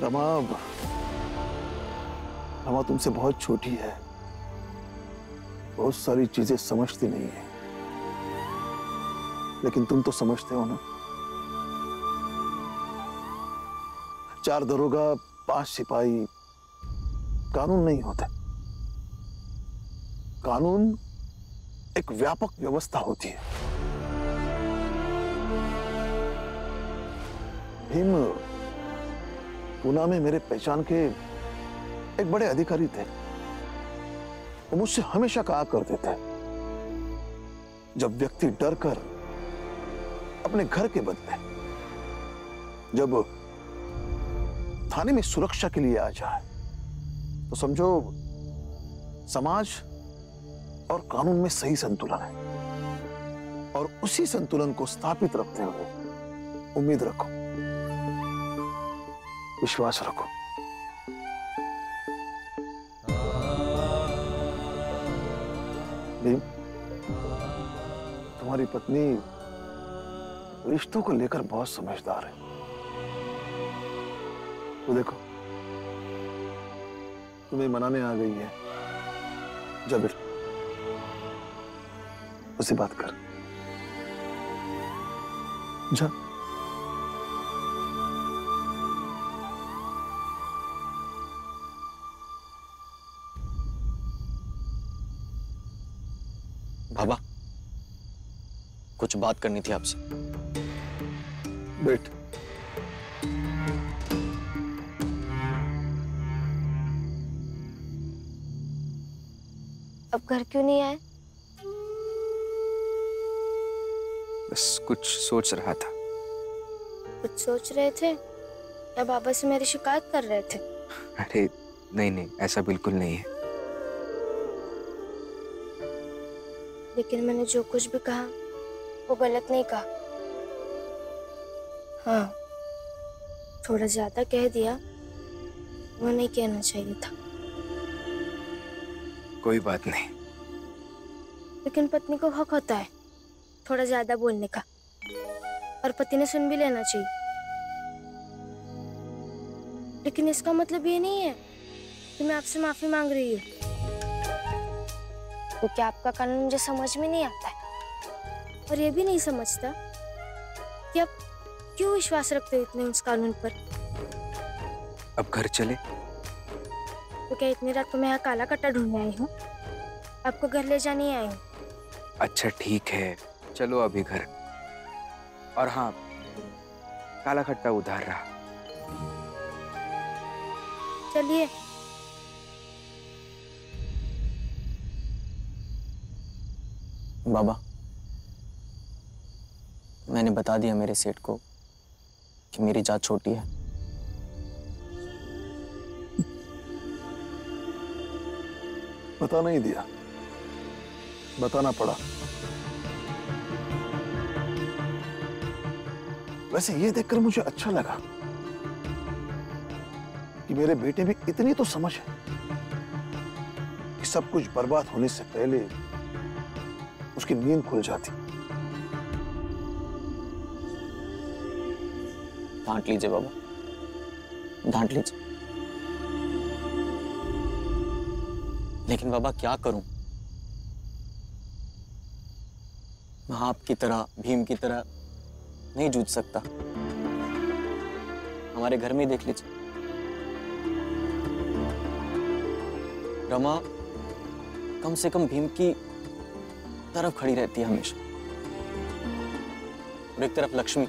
रमा, रमा तुमसे बहुत छोटी है, बहुत सारी चीजें समझती नहीं है, लेकिन तुम तो समझते हो ना। 4 दरोगा, 5 सिपाही कानून नहीं होते। कानून एक व्यापक व्यवस्था होती है। भीम पूना में मेरे पहचान के एक बड़े अधिकारी थे। वो मुझसे हमेशा कहा करते थे, जब व्यक्ति डर कर अपने घर के बदले जब थाने में सुरक्षा के लिए आ जाए तो समझो समाज और कानून में सही संतुलन है। और उसी संतुलन को स्थापित रखते हुए उम्मीद रखो, विश्वास रखो। भीम, तुम्हारी पत्नी रिश्तों को लेकर बहुत समझदार है। तो देखो, तुम्हें मनाने आ गई है। जा बेटा, उससे बात कर। जा। बाबा, कुछ बात करनी थी आपसे। बैठ। अब घर क्यों नहीं आए? बस कुछ सोच रहा था। कुछ सोच रहे थे या बाबा से मेरी शिकायत कर रहे थे? अरे नहीं नहीं, ऐसा बिल्कुल नहीं है। लेकिन मैंने जो कुछ भी कहा वो गलत नहीं कहा। हाँ, थोड़ा ज्यादा कह दिया, वो नहीं कहना चाहिए था। कोई बात नहीं। लेकिन पत्नी को हक होता है थोड़ा ज्यादा बोलने का, और पति ने सुन भी लेना चाहिए। लेकिन इसका मतलब ये नहीं है कि मैं आपसे माफी मांग रही हूँ, क्योंकि आपका कानून मुझे समझ में नहीं आता है। और ये भी नहीं समझता कि आप क्यों विश्वास रखते हो इतने उस कानून पर। अब घर चले? तो क्या इतनी रात को मैं यहाँ काला कट्टा ढूंढने आई हूँ? आपको घर ले जाने आई हूँ। अच्छा ठीक है, चलो अभी घर। और हाँ, काला खट्टा उधार रहा। चलिए। बाबा, मैंने बता दिया मेरे सेठ को कि मेरी जात छोटी है। बता नहीं दिया, बताना पड़ा। वैसे ये देखकर मुझे अच्छा लगा कि मेरे बेटे में इतनी तो समझ है कि सब कुछ बर्बाद होने से पहले उसकी नींद खुल जाती। डांट लीजिए बाबा, डांट लीजिए। लेकिन बाबा क्या करूं? मैं आपकी तरह, भीम की तरह नहीं जूझ सकता। हमारे घर में ही देख लीजिए, रमा कम से कम भीम की तरफ खड़ी रहती है हमेशा, और एक तरफ लक्ष्मी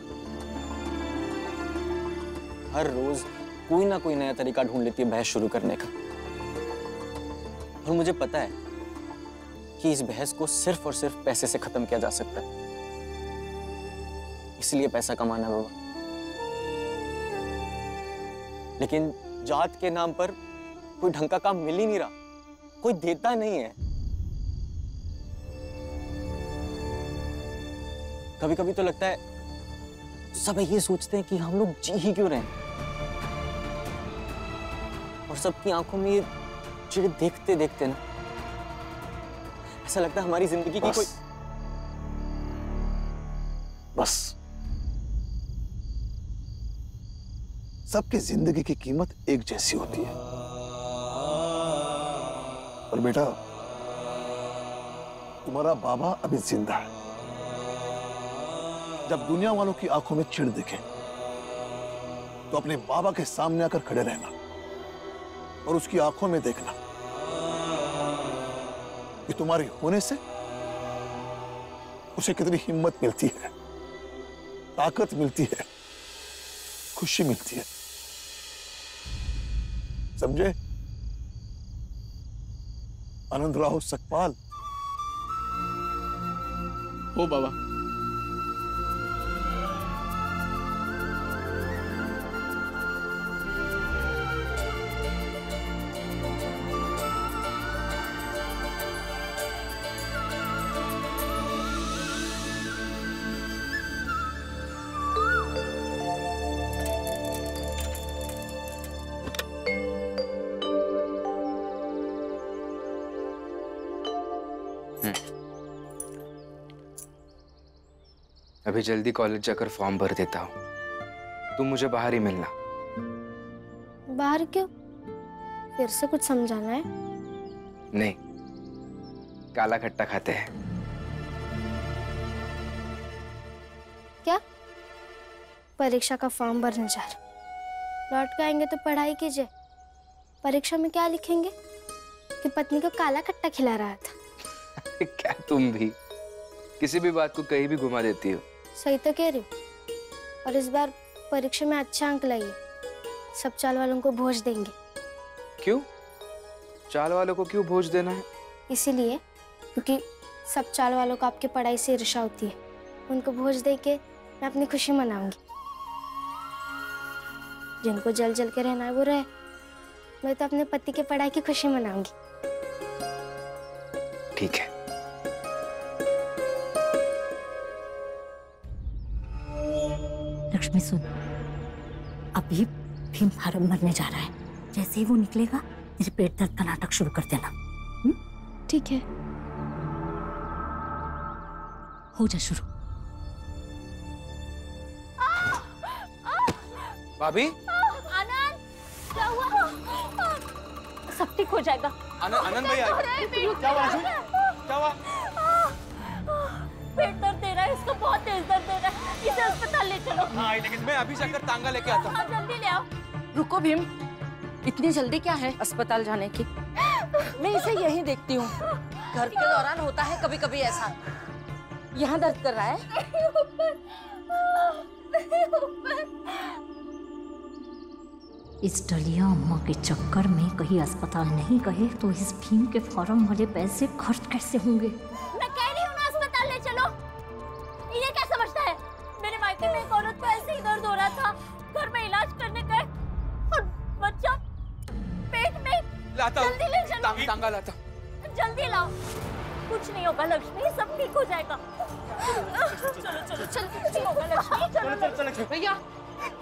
हर रोज कोई ना कोई नया तरीका ढूंढ लेती है बहस शुरू करने का। और मुझे पता है कि इस बहस को सिर्फ और सिर्फ पैसे से खत्म किया जा सकता है। इसलिए पैसा कमाना बाबा। लेकिन जात के नाम पर कोई ढंग का काम मिल ही नहीं रहा, कोई देता नहीं है। कभी कभी तो लगता है सब ये सोचते हैं कि हम लोग जी ही क्यों रहे हैं, और सबकी आंखों में ये चिड़ देखते देखते ना ऐसा लगता है हमारी जिंदगी की कोई। बस सबकी जिंदगी की कीमत एक जैसी होती है। और बेटा, तुम्हारा बाबा अभी जिंदा है। जब दुनिया वालों की आंखों में चिढ़ दिखे तो अपने बाबा के सामने आकर खड़े रहना और उसकी आंखों में देखना कि तुम्हारी होने से उसे कितनी हिम्मत मिलती है, ताकत मिलती है, खुशी मिलती है। समझे आनंदराव सकपाल? हो बाबा। अभी जल्दी कॉलेज जाकर फॉर्म भर देता हूँ, तुम मुझे बाहर ही मिलना। बाहर क्यों? फिर से कुछ समझाना है? नहीं, काला खट्टा खाते हैं। क्या? परीक्षा का फॉर्म भरने जा रहे, लौट के आएंगे तो पढ़ाई कीजिए। परीक्षा में क्या लिखेंगे कि पत्नी को काला खट्टा खिला रहा था? क्या तुम भी किसी भी बात को कहीं भी घुमा देती हो। सही तो कह रही हूँ। और इस बार परीक्षा में अच्छा अंक लाइए, सब चाल वालों को भोज देंगे। क्यों? चाल वालों को क्यों भोज देना है? इसीलिए क्योंकि सब चाल वालों को आपकी पढ़ाई से ईर्ष्या होती है। उनको भोज दे के मैं अपनी खुशी मनाऊंगी। जिनको जल जल के रहना है वो रहे, मैं तो अपने पति के पढ़ाई की खुशी मनाऊंगी। ठीक है। लक्ष्मी सुन, अभी भीम फार्म मरने जा रहा है। जैसे ही वो निकलेगा तेरे पेट दर्द का नाटक शुरू कर देना। ठीक है। हो जा शुरू। भाभी, आनंद, क्या हुआ? सब ठीक हो जाएगा। आनंद भाई आए। क्या हुआ? क्या हुआ? पेट दर्द दे रहा है, इसको बहुत तेज दर्द दे रहा है, इसे अस्पताल ले चलो। हाँ, लेकिन मैं अभी जाकर तांगा लेके आता हूँ। हाँ, जल्दी ले आओ। रुको भीम, इतनी जल्दी क्या है अस्पताल जाने की? मैं इसे यहीं देखती हूँ। घर के दौरान होता है कभी कभी ऐसा। यहाँ दर्द कर रहा है। इस डलिया अम्मा के चक्कर में कहीं अस्पताल नहीं गए तो इस भीम के फॉर्म वाले पैसे खर्च कैसे होंगे? मैं कह रही हूँ ना, अस्पताल ले चलो। ये क्या समझता है? मेरे मायके में एक औरत को ऐसे ही दर्द हो रहा था, घर में इलाज करने गए और बच्चा पेट में। लाता जल्दी ले चलो। तांगा लाता। जल्दी लाओ। कुछ नहीं होगा लक्ष्मी, सब ठीक हो जाएगा। चलो चलो चलो, कुछ नहीं होगा लक्ष्मी। चलो भैया,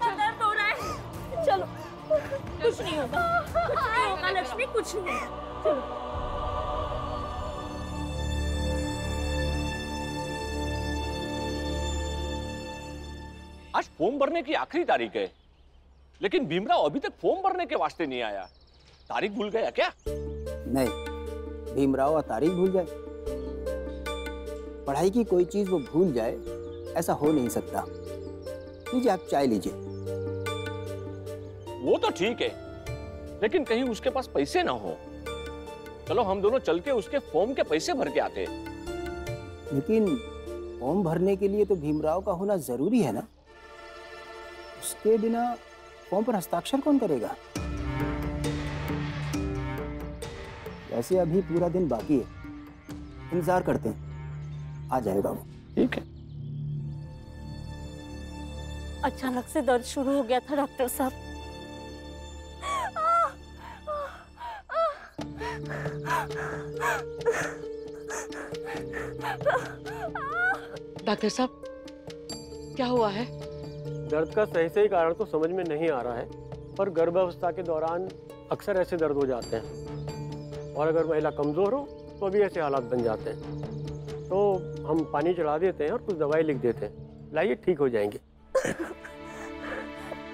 दर्द हो रहा है, चलो। कुछ नहीं होगा, कुछ नहीं होगा लक्ष्मी, कुछ नहीं होगा। चलो। आज फॉर्म भरने की आखिरी तारीख है, लेकिन भीमराव अभी तक फॉर्म भरने के वास्ते नहीं आया। तारीख भूल गया क्या? नहीं, भीमराव तारीख भूल जाए? पढ़ाई की कोई चीज वो भूल जाए, ऐसा हो नहीं सकता। लीजिए, आप चाय लीजिए। वो तो ठीक है, लेकिन कहीं उसके पास पैसे ना हो। चलो हम दोनों चल के उसके फॉर्म के पैसे भर के आते हैं। लेकिन फॉर्म भरने के लिए तो भीमराव का होना जरूरी है ना? उसके बिना फॉर्म पर हस्ताक्षर कौन करेगा? वैसे अभी पूरा दिन बाकी है, इंतजार करते हैं, आ जाएगा वो। ठीक है। अचानक से दर्द शुरू हो गया था डॉक्टर साहब। डॉक्टर साहब, क्या हुआ है? दर्द का सही कारण तो समझ में नहीं आ रहा है, पर गर्भावस्था के दौरान अक्सर ऐसे दर्द हो जाते हैं और अगर महिला कमजोर हो तो भी ऐसे हालात बन जाते हैं। तो हम पानी चढ़ा देते हैं और कुछ दवाई लिख देते हैं, लाइए ठीक हो जाएंगे।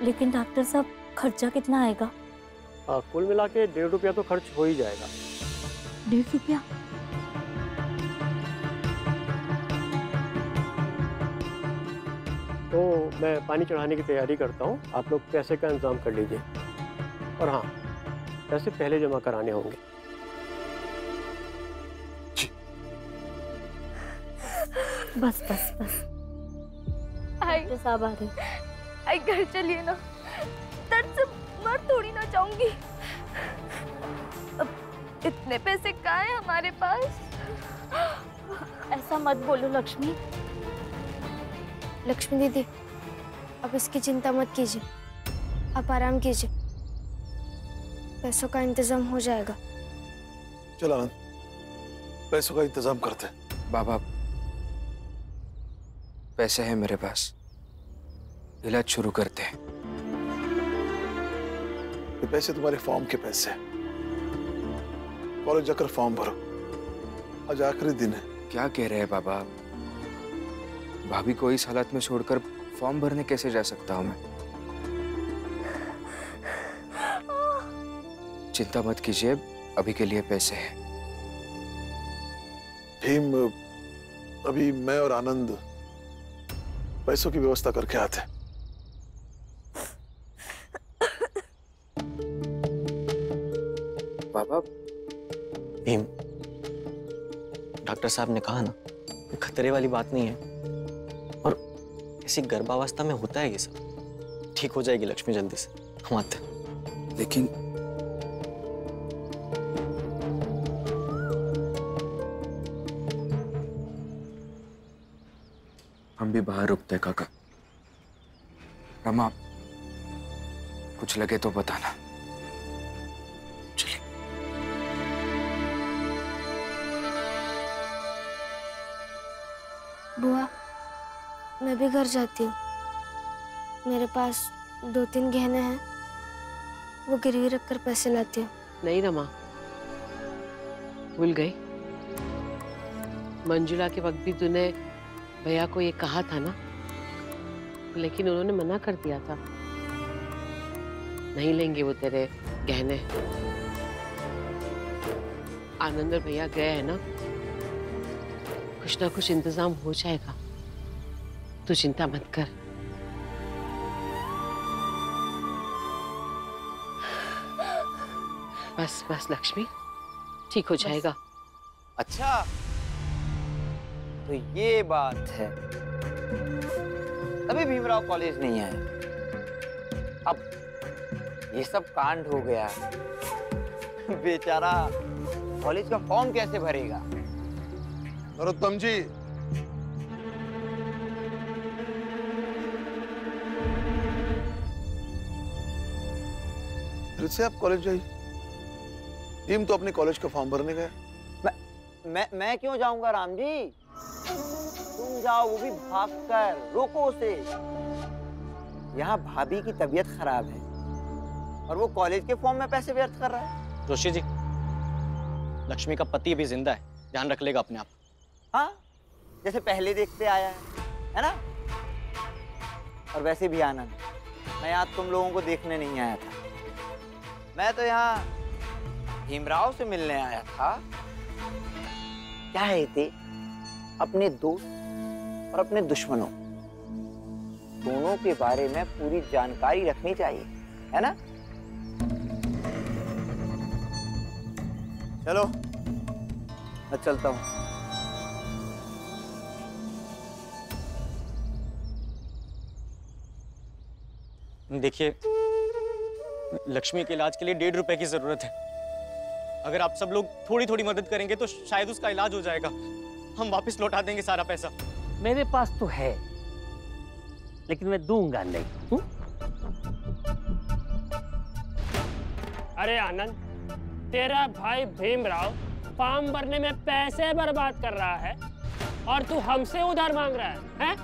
लेकिन डॉक्टर साहब, खर्चा कितना आएगा? कुल मिला के 1.5 रुपया तो खर्च हो ही जाएगा। 1.5 रुपया? तो मैं पानी चढ़ाने की तैयारी करता हूँ, आप लोग पैसे का इंतजाम कर लीजिए। और हाँ, पैसे पहले जमा कराने होंगे। बस बस बस। आई साहब आ रहे। आई घर चलिए ना, दर्द से मर थोड़ी ना जाऊंगी। अब इतने पैसे कहाँ हैं हमारे पास? ऐसा मत बोलो लक्ष्मी। लक्ष्मी दीदी, अब इसकी चिंता मत कीजिए, आप आराम कीजिए, पैसों का इंतजाम हो जाएगा। चल आनंद, पैसों का इंतजाम करते। बाबा, पैसे हैं मेरे पास, इलाज शुरू करते हैं। ये पैसे तुम्हारे फॉर्म के पैसे, कॉलेज जाकर फॉर्म भरो, आज आखिरी दिन है। क्या कह रहे हैं बाबा? भाभी को इस हालत में छोड़कर फॉर्म भरने कैसे जा सकता हूं मैं? चिंता मत कीजिए, अभी के लिए पैसे हैं। भीम, अभी मैं और आनंद पैसों की व्यवस्था करके आते। बाबा, भीम, डॉक्टर साहब ने कहा ना, ये खतरे वाली बात नहीं है, और ऐसी गर्भावस्था में होता है ये सब। ठीक हो जाएगी लक्ष्मी जल्दी से, हम आते हैं। लेकिन हम भी बाहर रुकते हैं काका। रमा, कुछ लगे तो बताना। चलिए। बुआ, मैं भी घर जाती हूँ। मेरे पास 2-3 गहने हैं, वो गिरवी रखकर पैसे लाती हूँ। नहीं रमा, भूल गई। मंजुला के वक्त भी तूने भैया को ये कहा था ना, लेकिन उन्होंने मना कर दिया था। नहीं लेंगे वो तेरे गहने। आनंद और भैया गए हैं ना, कुछ ना कुछ इंतजाम हो जाएगा, तू चिंता मत कर। बस बस लक्ष्मी, ठीक हो जाएगा। अच्छा, तो ये बात है, तभी भीमराव कॉलेज नहीं आए। अब ये सब कांड हो गया, बेचारा कॉलेज का फॉर्म कैसे भरेगा? नरोत्तम जी, फिर से आप कॉलेज जाइए। टीम तो अपने कॉलेज का फॉर्म भरने गया। मैं क्यों जाऊंगा राम जी? तुम जाओ, वो भी भागकर, रोको उसे। यहाँ भाभी की तबीयत खराब है और वो कॉलेज के फॉर्म में पैसे व्यर्थ कर रहा है। जोशी जी, लक्ष्मी का पति भी जिंदा है, ध्यान रख लेगा अपने आप। हाँ, जैसे पहले देखते आया है ना? और वैसे भी आनंद, मैं यहाँ तुम लोगों को देखने नहीं आया था, मैं तो यहाँ भीमराव से मिलने आया था। क्या है थे, अपने दोस्त और अपने दुश्मनों दोनों के बारे में पूरी जानकारी रखनी चाहिए, है ना? चलो, मैं चलता हूँ। देखिए, लक्ष्मी के इलाज के लिए 1.5 रुपए की जरूरत है। अगर आप सब लोग थोड़ी थोड़ी मदद करेंगे तो शायद उसका इलाज हो जाएगा। हम वापस लौटा देंगे सारा पैसा। मेरे पास तो है, लेकिन मैं दूंगा नहीं। अरे आनंद, तेरा भाई भीमराव फॉर्म भरने में पैसे बर्बाद कर रहा है और तू हमसे उधार मांग रहा है?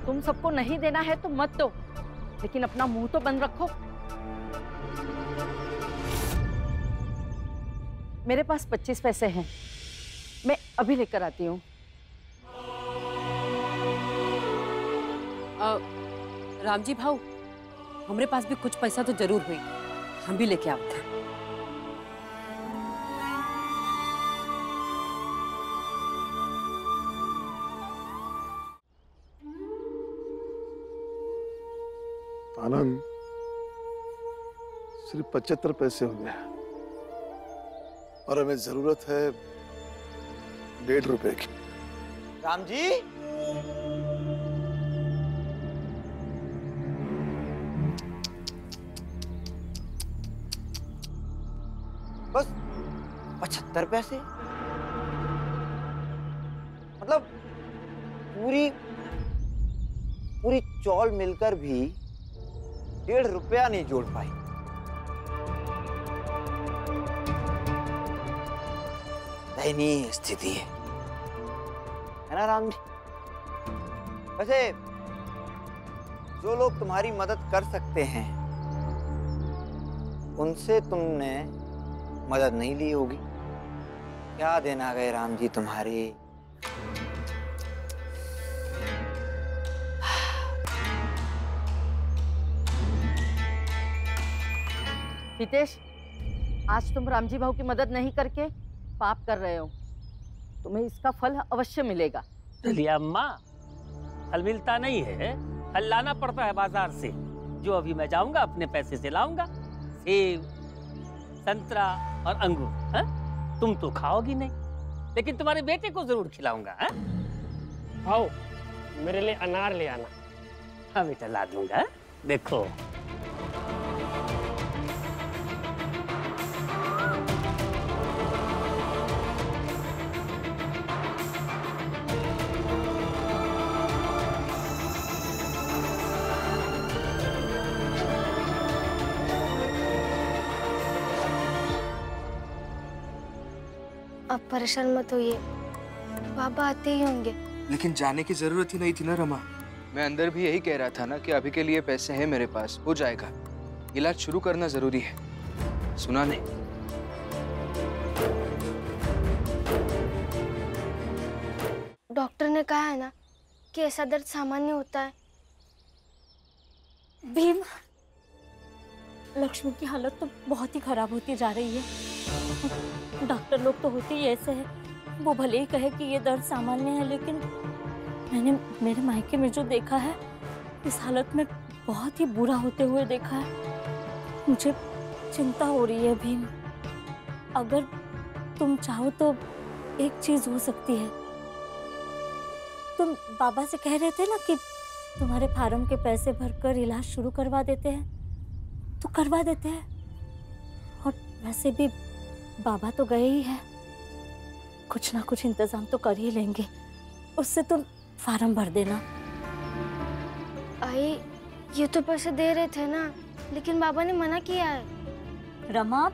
तुम सबको नहीं देना है तो मत दो, लेकिन अपना मुंह तो बंद रखो। मेरे पास 25 पैसे हैं, मैं अभी लेकर आती हूँ। रामजी भाऊ, हमारे पास भी कुछ पैसा तो जरूर हुई, हम भी लेके आते हैं। आनंद, सिर्फ 75 पैसे हुए और हमें जरूरत है 1.5 रुपए की। राम जी, बस 75 पैसे? मतलब पूरी चौल मिलकर भी 1.5 रुपया नहीं जोड़ पाई। दयनीय स्थिति है ना राम जी? वैसे जो लोग तुम्हारी मदद कर सकते हैं उनसे तुमने मदद नहीं ली होगी। क्या दिन आ गए राम जी तुम्हारे। हितेश, आज तुम रामजी भाऊ की मदद नहीं करके पाप कर रहे हो। तुम्हें इसका फल अवश्य मिलेगा। चलिए अम्मा, फल मिलता नहीं है, फल लाना पड़ता है बाजार से, जो अभी मैं जाऊंगा अपने पैसे से लाऊंगा। सेब, संतरा और अंगूर। है? तुम तो खाओगी नहीं, लेकिन तुम्हारे बेटे को जरूर खिलाऊंगा। है? आओ, मेरे लिए अनार ले आना। हाँ बेटा, ला दूंगा। देखो आप परेशान मत होइए, बाबा आते ही होंगे। लेकिन जाने की जरूरत ही नहीं थी ना रमा। मैं अंदर भी यही कह रहा था ना कि अभी के लिए पैसे हैं मेरे पास, हो जाएगा। इलाज शुरू करना जरूरी है, सुना नहीं? डॉक्टर ने कहा है ना कि ऐसा दर्द सामान्य होता है। भीम, लक्ष्मी की हालत तो बहुत ही खराब होती जा रही है। डॉक्टर लोग तो होते ही ऐसे हैं, वो भले ही कहे कि ये दर्द सामान्य है, लेकिन मैंने मेरे मायके में जो देखा है, इस हालत में बहुत ही बुरा होते हुए देखा है। मुझे चिंता हो रही है भीम। अगर तुम चाहो तो एक चीज हो सकती है। तुम बाबा से कह रहे थे ना कि तुम्हारे फार्म के पैसे भरकर इलाज शुरू करवा देते हैं, तो करवा देते हैं। और वैसे भी बाबा तो गए ही हैं, कुछ ना कुछ इंतजाम तो कर ही लेंगे। उससे तुम फार्म भर देना। आई, ये तो पैसे दे रहे थे ना, लेकिन बाबा ने मना किया है। रमा,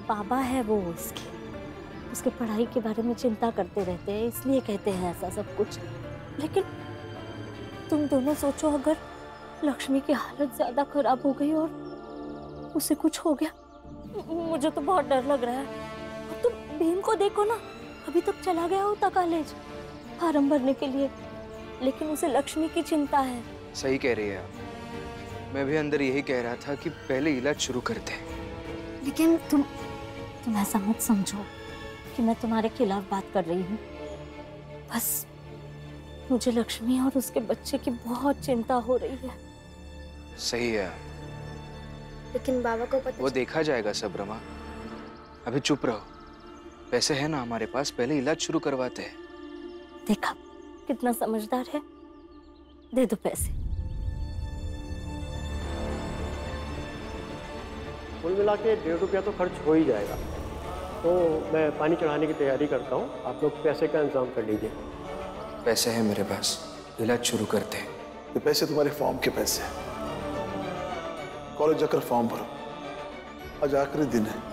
बाबा है वो, उसके पढ़ाई के बारे में चिंता करते रहते हैं, इसलिए कहते हैं ऐसा सब कुछ। लेकिन तुम दोनों सोचो, अगर लक्ष्मी की हालत ज्यादा खराब हो गई और उसे कुछ हो गया, मुझे तो बहुत डर लग रहा है। और तुम भीम को देखो ना, अभी तक चला गया होता कॉलेज फार्म भरने के लिए, लेकिन उसे लक्ष्मी की चिंता है। सही कह रही है आप। मैं भी अंदर यही कह रहा था कि पहले इलाज शुरू करते हैं। लेकिन तुम ऐसा मत समझो कि मैं तुम्हारे खिलाफ बात कर रही हूँ। बस मुझे लक्ष्मी और उसके बच्चे की बहुत चिंता हो रही है। सही है, लेकिन बाबा को पता वो देखा जाएगा सब रमा। अभी चुप रहो, पैसे है ना हमारे पास, पहले इलाज शुरू करवाते हैं। देखा कितना समझदार है, दे दो पैसे। कुल मिला के 1.5 रुपया तो खर्च हो ही जाएगा। तो मैं पानी चढ़ाने की तैयारी करता हूँ, आप लोग पैसे का इंतजाम कर लीजिए। पैसे हैं मेरे पास, इलाज शुरू करते हैं। ये पैसे तुम्हारे फॉर्म के पैसे हैं, कॉलेज जाकर फॉर्म भरो, आज आखिरी दिन है।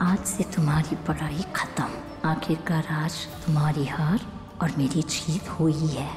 आज से तुम्हारी पढ़ाई खत्म। आखिरकार आज तुम्हारी हार और मेरी जीत हुई है।